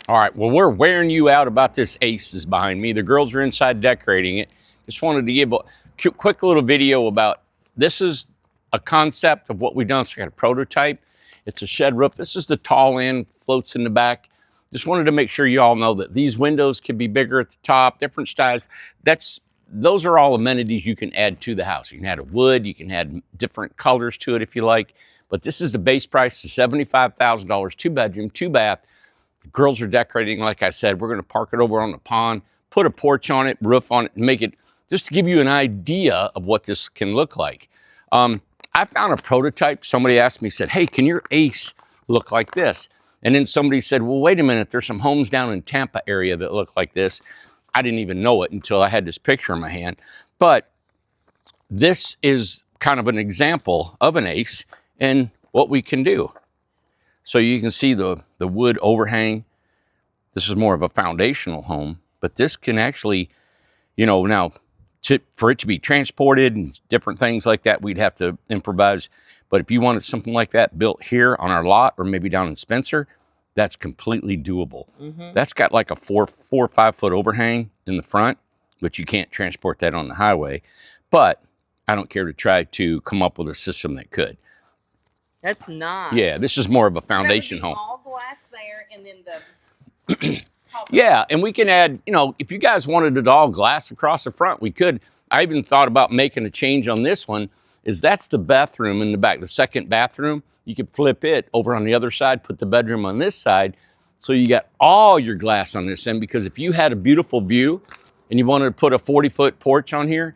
All right, well, we're wearing you out about this Aces behind me. The girls are inside decorating it. Just wanted to give a quick little video about this is a concept of what we've done. So I got a prototype. It's a shed roof. This is the tall end, floats in the back. Just wanted to make sure you all know that these windows can be bigger at the top, different styles. Those are all amenities you can add to the house. You can add a wood, you can add different colors to it if you like. But this is the base price of $75,000, 2-bedroom, 2-bath. Girls are decorating, like I said. We're going to park it over on the pond, put a porch on it, roof on it, and make it, just to give you an idea of what this can look like. I found a prototype. Somebody asked me, said, hey, can your Ace look like this? And then somebody said, well, wait a minute, there's some homes down in Tampa area that look like this. I didn't even know it until I had this picture in my hand. But this is kind of an example of an Ace and what we can do. So you can see the wood overhang. This is more of a foundational home, but this can actually, now for it to be transported and different things like that, we'd have to improvise. But if you wanted something like that built here on our lot or maybe down in Spencer, that's completely doable. Mm-hmm. That's got like a 4 or 5 foot overhang in the front, but you can't transport that on the highway. But I don't care to try to come up with a system that could. That's nice. Yeah, this is more of a foundation home. All glass there, and then the yeah, and we can add, if you guys wanted it all glass across the front, we could. I even thought about making a change on this one. That's the bathroom in the back, the second bathroom. You could flip it over on the other side, put the bedroom on this side, so you got all your glass on this end. Because if you had a beautiful view and you wanted to put a 40-foot porch on here,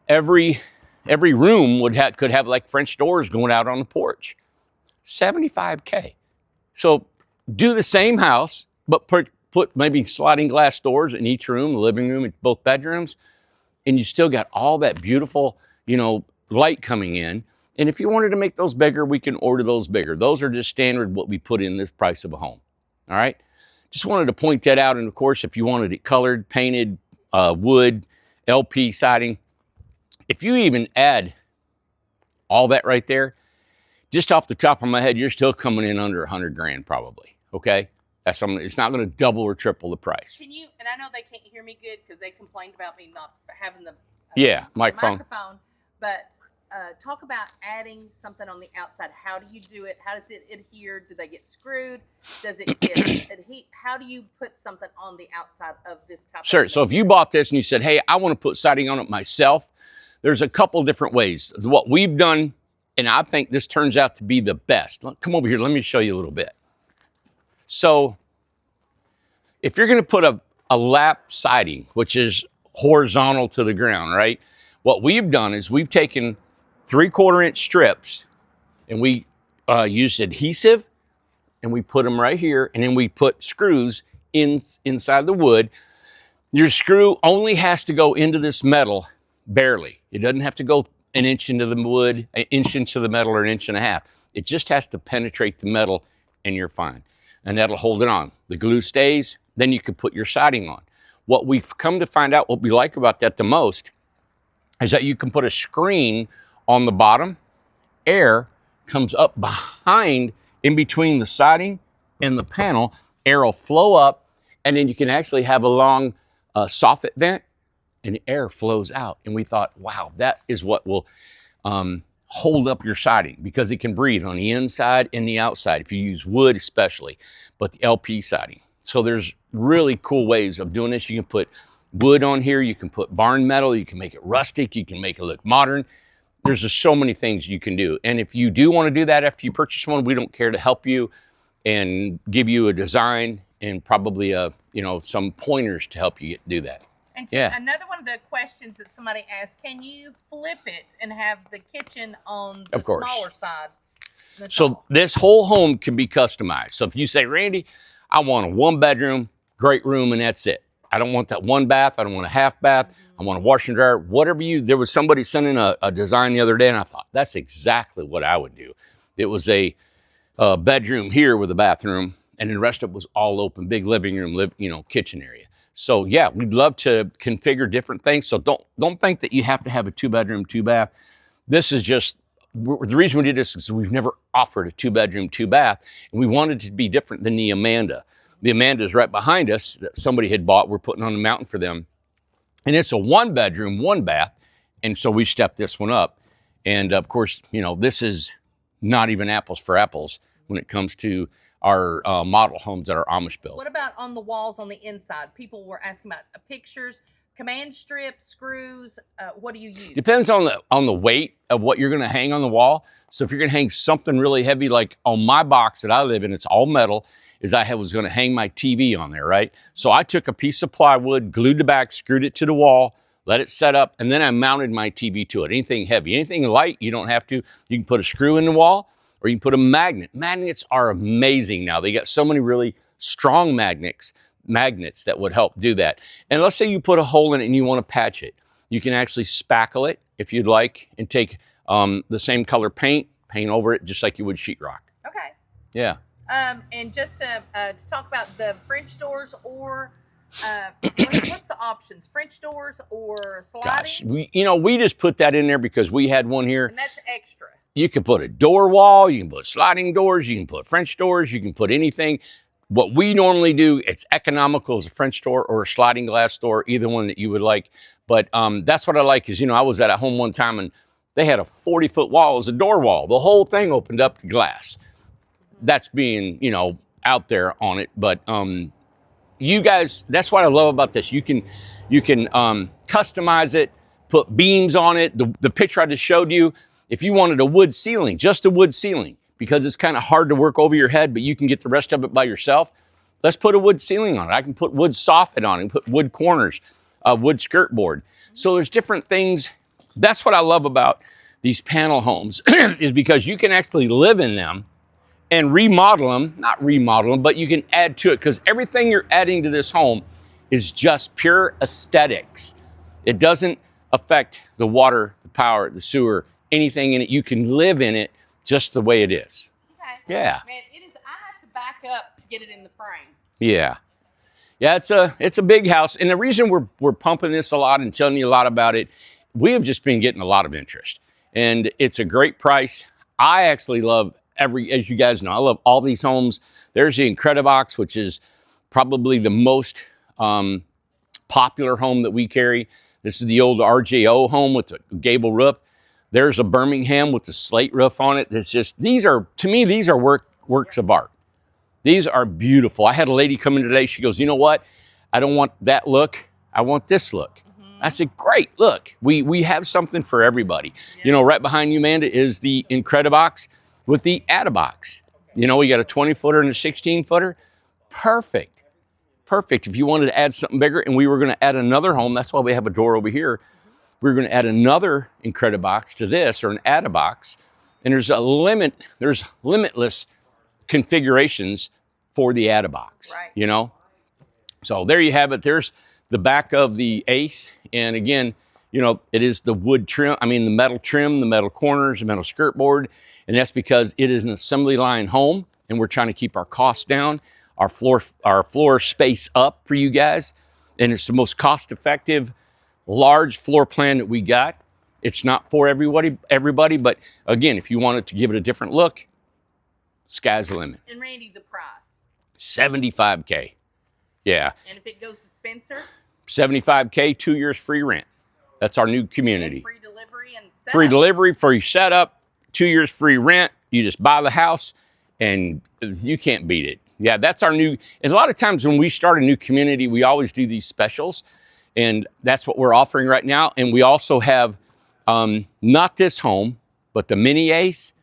every room could have like French doors going out on the porch. $75K. So do the same house, but put maybe sliding glass doors in each room, the living room, and both bedrooms, and you still got all that beautiful, light coming in. And if you wanted to make those bigger, we can order those bigger. Those are just standard what we put in this price of a home. All right. Just wanted to point that out. And of course, if you wanted it colored, painted, wood, LP siding, if you even add all that right there, just off the top of my head, you're still coming in under 100 grand probably. Okay. That's something. It's not going to double or triple the price. Can you, and I know they can't hear me good because they complained about me not having the microphone. But talk about adding something on the outside. How do you do it? How does it adhere? Do they get screwed? Does it get adhere? How do you put something on the outside of this type Sure. of So if you bought this and you said, hey, I want to put siding on it myself, there's a couple different ways. What we've done, and I think this turns out to be the best. Come over here. Let me show you a little bit. So if you're going to put a lap siding, which is horizontal to the ground, right? What we've done is we've taken 3/4 inch strips and we used adhesive and we put them right here, and then we put screws inside the wood. Your screw only has to go into this metal barely. It doesn't have to go an inch into the wood, an inch into the metal, or an inch and a half. It just has to penetrate the metal and you're fine. And that'll hold it on. The glue stays, then you can put your siding on. What we've come to find out, what we like about that the most, is that you can put a screen on the bottom. Air comes up behind, in between the siding and the panel. Air will flow up, and then you can actually have a long soffit vent, and the air flows out. And we thought, wow, that is what will hold up your siding, because it can breathe on the inside and the outside, if you use wood especially, but the LP siding. So there's really cool ways of doing this. You can put wood on here, you can put barn metal, you can make it rustic, you can make it look modern. There's just so many things you can do. And if you do want to do that after you purchase one, we don't care to help you and give you a design and probably some pointers to help you do that. And another one of the questions that somebody asked, can you flip it and have the kitchen on the smaller side? So this whole home can be customized. So if you say, Randy, I want a 1-bedroom, great room, and that's it. I don't want that 1 bath. I don't want a half bath. I want a washer and dryer. Whatever there was somebody sending a design the other day, and I thought, that's exactly what I would do. It was a bedroom here with a bathroom, and then the rest of it was all open, big living room, kitchen area. So yeah, we'd love to configure different things. So don't think that you have to have a 2-bedroom, 2-bath. This is just, the reason we did this is we've never offered a 2-bedroom, 2-bath, and we wanted it to be different than the Amanda. the Amanda's right behind us that somebody had bought. We're putting on the mountain for them. And it's a 1-bedroom, 1-bath. And so we stepped this one up. And of course, you know, this is not even apples for apples when it comes to our model homes that are Amish built. What about on the walls on the inside? People were asking about pictures, command strips, screws. What do you use? Depends on the weight of what you're going to hang on the wall. So if you're going to hang something really heavy, like on my box that I live in, it's all metal, is I was going to hang my TV on there, right? So I took a piece of plywood, glued it back, screwed it to the wall, let it set up, and then I mounted my TV to it. Anything heavy, anything light, you don't have to. You can put a screw in the wall, or you can put a magnet. Magnets are amazing now. They got so many really strong magnets that would help do that. And let's say you put a hole in it and you want to patch it. You can actually spackle it if you'd like, and take the same color paint over it just like you would sheetrock. Okay. Yeah. And just to talk about the French doors, or what's the options? French doors or sliding? Gosh, we just put that in there because we had one here. And that's extra. You can put a door wall, you can put sliding doors, you can put French doors, you can put anything. What we normally do, it's economical as a French door or a sliding glass door, either one that you would like. But that's what I like is, I was at a home one time and they had a 40-foot wall as a door wall. The whole thing opened up to glass. That's being, out there on it. But you guys, that's what I love about this. You can customize it, put beams on it. The picture I just showed you, if you wanted a wood ceiling, just a wood ceiling, because it's kind of hard to work over your head, but you can get the rest of it by yourself. Let's put a wood ceiling on it. I can put wood soffit on it, put wood corners, wood skirt board. So there's different things. That's what I love about these panel homes is because you can actually live in them and remodel them, not remodel them, but you can add to it, because everything you're adding to this home is just pure aesthetics. It doesn't affect the water, the power, the sewer, anything in it. You can live in it just the way it is. Okay. Yeah. Man, it is. I have to back up to get it in the frame. Yeah. Yeah, it's a big house. And the reason we're pumping this a lot and telling you a lot about it, we have just been getting a lot of interest. And it's a great price. I actually love as you guys know, I love all these homes. There's the Incredibox, which is probably the most popular home that we carry. This is the old RJO home with the gable roof. There's a Birmingham with the slate roof on it. It's just, to me, these are works of art. These are beautiful. I had a lady come in today. She goes, you know what? I don't want that look. I want this look. I said, great, look, we have something for everybody. Yeah. Right behind you, Amanda, is the Incredibox with the Add-A-Box. We got a 20-footer and a 16-footer. Perfect. If you wanted to add something bigger, and we were going to add another home, that's why we have a door over here. We're going to add another Incredibox to this, or an Add-A-Box. And there's limitless configurations for the Add-A-Box, right. So there you have it. There's the back of the Ace. And again, it is the wood trim, the metal trim, the metal corners, the metal skirt board. And that's because it is an assembly line home, and we're trying to keep our costs down, our floor space up for you guys. And it's the most cost-effective, large floor plan that we got. It's not for everybody, but again, if you wanted to give it a different look, sky's the limit. And Randy, the price? $75K. Yeah. And if it goes to Spencer? $75K, 2 years free rent. That's our new community. And free delivery and setup. Free delivery, free setup, 2 years free rent. You just buy the house and you can't beat it. Yeah, that's our new, and a lot of times when we start a new community, we always do these specials, and that's what we're offering right now. And we also have, not this home, but the mini Ace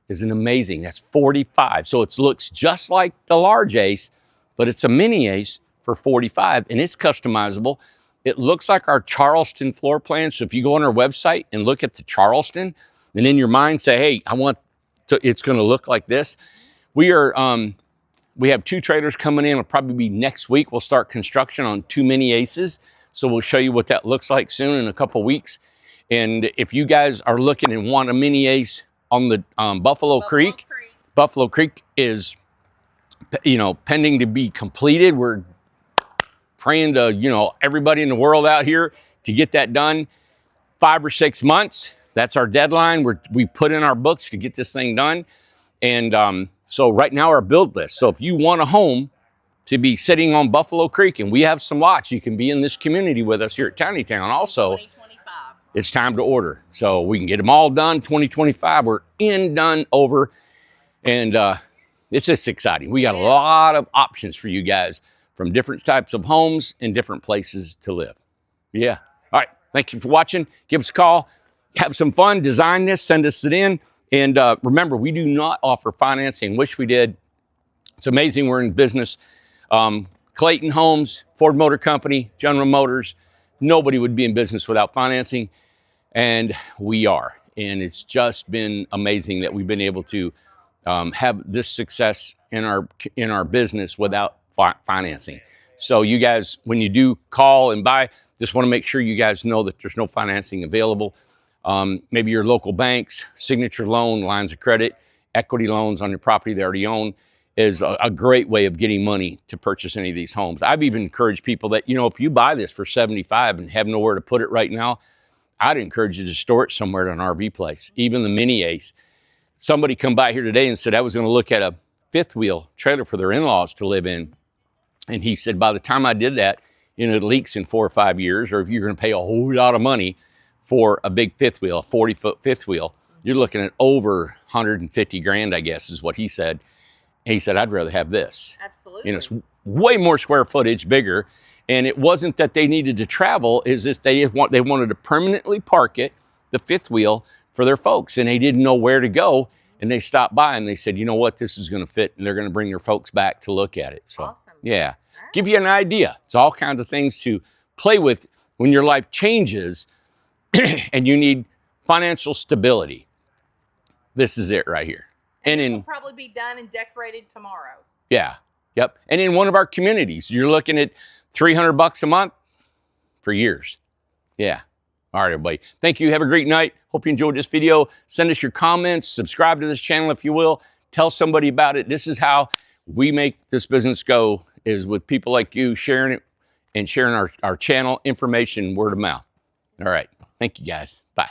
is an amazing, that's 45. So it looks just like the large Ace, but it's a mini Ace for 45, and it's customizable. It looks like our Charleston floor plan. So if you go on our website and look at the Charleston, and in your mind say, hey, it's going to look like this. We have 2 trailers coming in. It'll probably be next week. We'll start construction on 2 mini Aces. So we'll show you what that looks like soon in a couple weeks. And if you guys are looking and want a mini Ace on the Buffalo Creek is, pending to be completed. We're praying to, everybody in the world out here to get that done. 5 or 6 months. That's our deadline. We put in our books to get this thing done. And so right now our build list. So if you want a home to be sitting on Buffalo Creek, and we have some lots. You can be in this community with us here at Towne. Also, 2025. it's time to order. So we can get them all done. 2025, we're in, done, over. And it's just exciting. We got a lot of options for you guys from different types of homes and different places to live. Yeah. All right. Thank you for watching. Give us a call. Have some fun. Design this. Send us it in. And remember, we do not offer financing. Wish we did. It's amazing we're in business. Clayton Homes, Ford Motor Company, General Motors. Nobody would be in business without financing. And we are. And it's just been amazing that we've been able to have this success in our business without financing. So you guys, when you do call and buy, just want to make sure you guys know that there's no financing available. Maybe your local banks, signature loan, lines of credit, equity loans on your property they already own is a great way of getting money to purchase any of these homes. I've even encouraged people that, you know, if you buy this for $75 and have nowhere to put it right now, I'd encourage you to store it somewhere at an RV place, even the mini Ace. Somebody come by here today and said I was going to look at a fifth wheel trailer for their in-laws to live in. And he said, by the time I did that, you know, it leaks in 4 or 5 years, or if you're going to pay a whole lot of money for a big fifth wheel, a 40-foot fifth wheel, you're looking at over 150 grand, I guess, is what he said. And he said, I'd rather have this. Absolutely. You know, it's way more square footage, bigger. And it wasn't that they needed to travel, is this they wanted to permanently park it, the fifth wheel, for their folks. And they didn't know where to go. And they stopped by and they said, you know what, this is going to fit. And they're going to bring their folks back to look at it. So, awesome. Yeah. Right. Give you an idea. It's all kinds of things to play with when your life changes and you need financial stability. This is it right here. And this will probably be done and decorated tomorrow. Yeah. Yep. And in one of our communities, you're looking at $300 a month for years. Yeah. All right, everybody. Thank you. Have a great night. Hope you enjoyed this video. Send us your comments. Subscribe to this channel if you will. Tell somebody about it. This is how we make this business go, is with people like you sharing it and sharing our channel information word of mouth. All right. Thank you, guys. Bye.